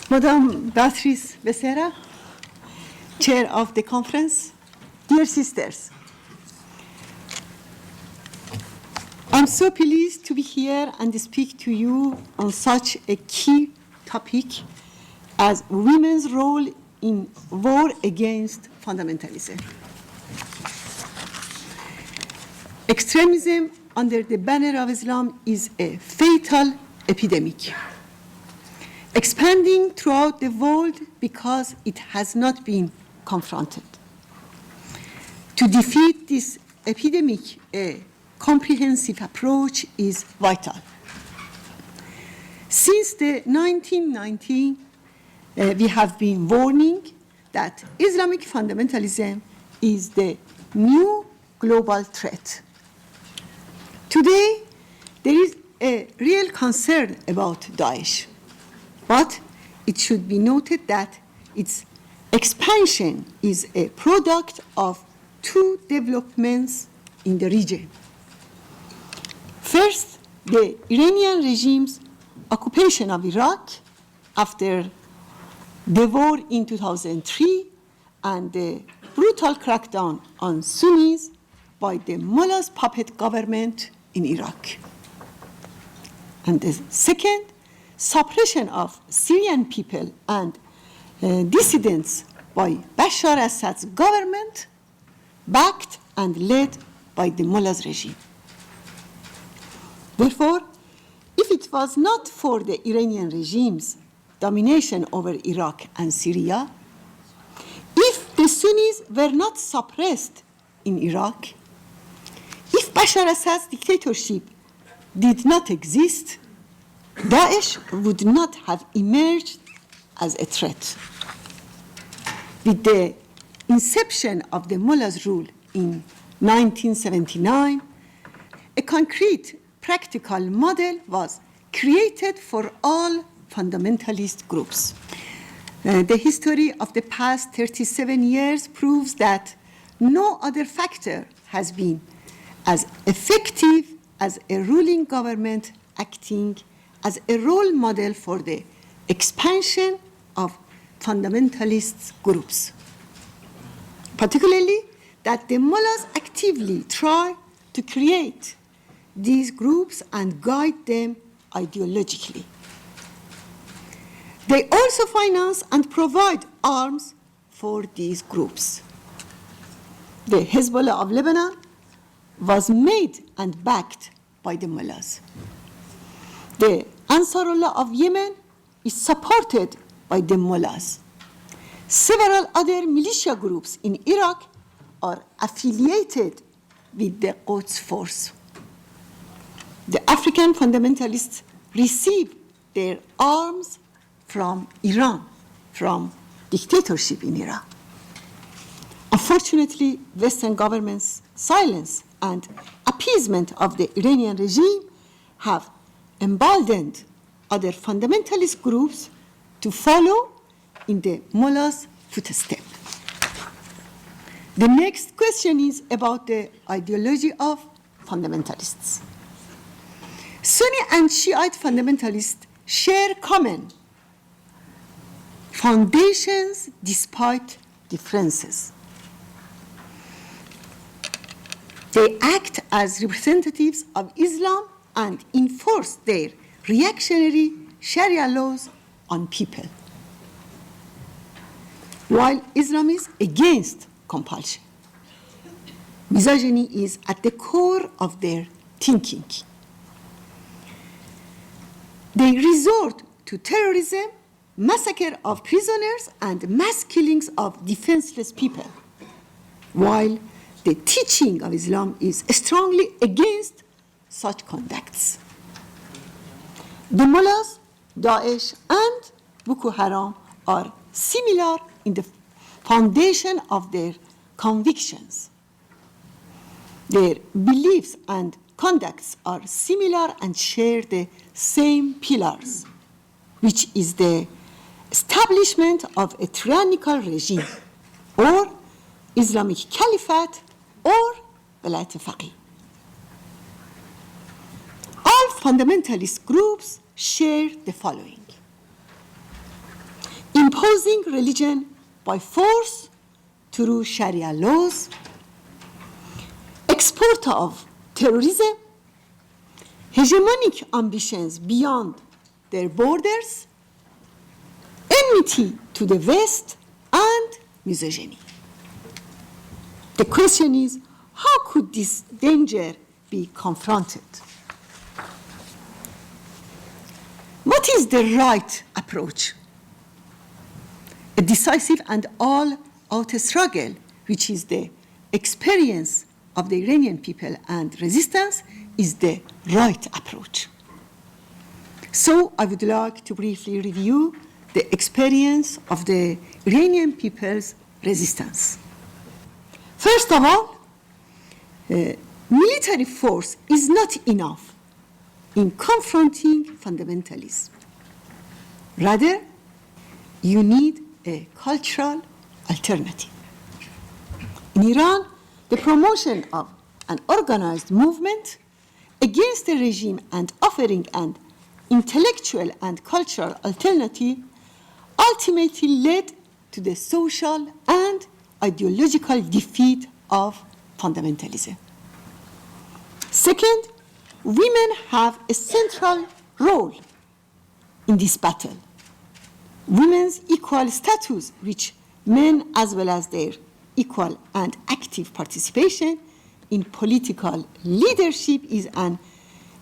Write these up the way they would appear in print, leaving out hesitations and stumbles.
Madam Beatrice Becerra, Chair of the conference, dear sisters, I'm so pleased to be here and speak to you on such a key topic as women's role in war against fundamentalism. Extremism under the banner of Islam is a fatal epidemic, expanding throughout the world because it has not been confronted. To defeat this epidemic, a comprehensive approach is vital. Since the 1990s, we have been warning that Islamic fundamentalism is the new global threat. Today, there is a real concern about Daesh, but it should be noted that its expansion is a product of two developments in the region. First, the Iranian regime's occupation of Iraq after the war in 2003 and the brutal crackdown on Sunnis by the mullah's puppet government in Iraq. And the second, suppression of Syrian people and dissidents by Bashar Assad's government, backed and led by the mullah's regime. Therefore, if it was not for the Iranian regime's domination over Iraq and Syria, if the Sunnis were not suppressed in Iraq, if Bashar Assad's dictatorship did not exist, Daesh would not have emerged as a threat. With the inception of the mullah's rule in 1979, a concrete practical model was created for all fundamentalist groups. The history of the past 37 years proves that no other factor has been as effective as a ruling government acting as a role model for the expansion of fundamentalist groups, particularly that the mullahs actively try to create these groups and guide them ideologically. They also finance and provide arms for these groups. The Hezbollah of Lebanon was made and backed by the mullahs. The Ansarullah of Yemen is supported by the mullahs. Several other militia groups in Iraq are affiliated with the Quds force. The African fundamentalists receive their arms from Iran, from dictatorship in Iran. Unfortunately, Western governments' silence and appeasement of the Iranian regime have emboldened other fundamentalist groups to follow in the mullah's footsteps. The next question is about the ideology of fundamentalists. Sunni and Shiite fundamentalists share common foundations despite differences. They act as representatives of Islam and enforce their reactionary Sharia laws on people, while Islam is against compulsion. Misogyny is at the core of their thinking. They resort to terrorism, massacre of prisoners, and mass killings of defenseless people, while the teaching of Islam is strongly against such conducts. The mullahs, Daesh, and Boko Haram are similar in the foundation of their convictions. Their beliefs and conducts are similar and share the same pillars, which is the establishment of a tyrannical regime, or Islamic Caliphate, or Velayat Faqih. All fundamentalist groups share the following. imposing religion by force through Sharia laws, export of terrorism, hegemonic ambitions beyond their borders, enmity to the West, and misogyny. The question is, how could this danger be confronted? What is the right approach? A decisive and all-out struggle, which is the experience of the Iranian people and resistance, is the right approach. So I would like to briefly review the experience of the Iranian people's resistance. First of all, military force is not enough in confronting fundamentalism. Rather, you need a cultural alternative. In Iran, the promotion of an organized movement against the regime and offering an intellectual and cultural alternative ultimately led to the social and ideological defeat of fundamentalism. Second, women have a central role in this battle. Women's equal status, which men as well as their equal and active participation in political leadership, is an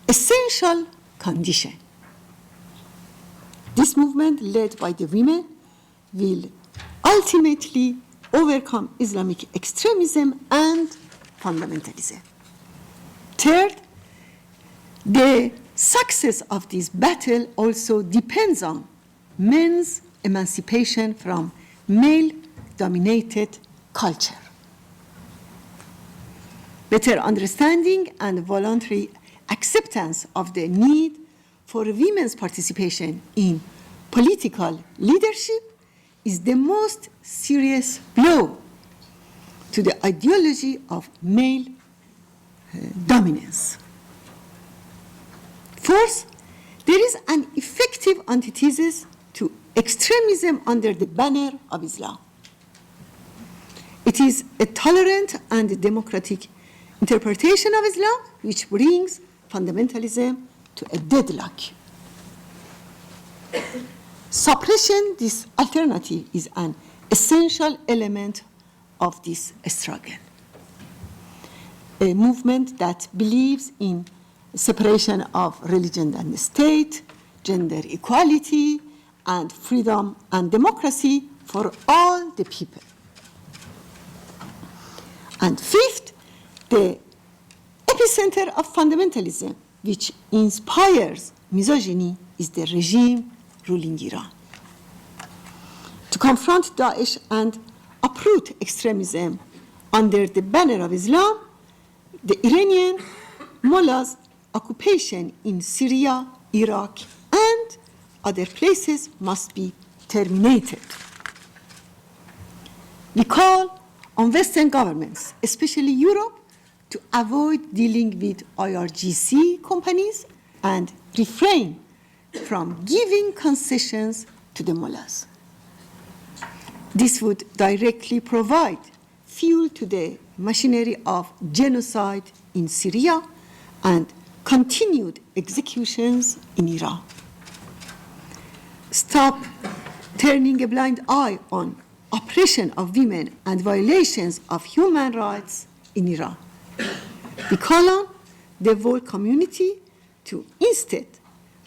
essential condition. This movement, led by the women, will ultimately overcome Islamic extremism and fundamentalism. Third, the success of this battle also depends on men's emancipation from male-dominated culture. Better understanding and voluntary acceptance of the need for women's participation in political leadership is the most serious blow to the ideology of male dominance. Fourth, there is an effective antithesis to extremism under the banner of Islam. It is a tolerant and democratic interpretation of Islam which brings fundamentalism to a deadlock. Suppression, this alternative, is an essential element of this struggle. A movement that believes in separation of religion and the state, gender equality, and freedom and democracy for all the people. And fifth, the epicenter of fundamentalism, which inspires misogyny, is the regime ruling Iran. To confront Daesh and uproot extremism under the banner of Islam, the Iranian mullahs' occupation in Syria, Iraq, and other places must be terminated. We call on Western governments, especially Europe, to avoid dealing with IRGC companies and refrain from giving concessions to the mullahs. This would directly provide fuel to the machinery of genocide in Syria and continued executions in Iran. Stop turning a blind eye on oppression of women and violations of human rights in Iran. We call on the world community to instead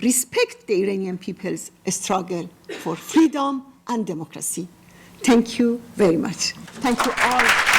respect the Iranian people's struggle for freedom and democracy. Thank you very much. Thank you all.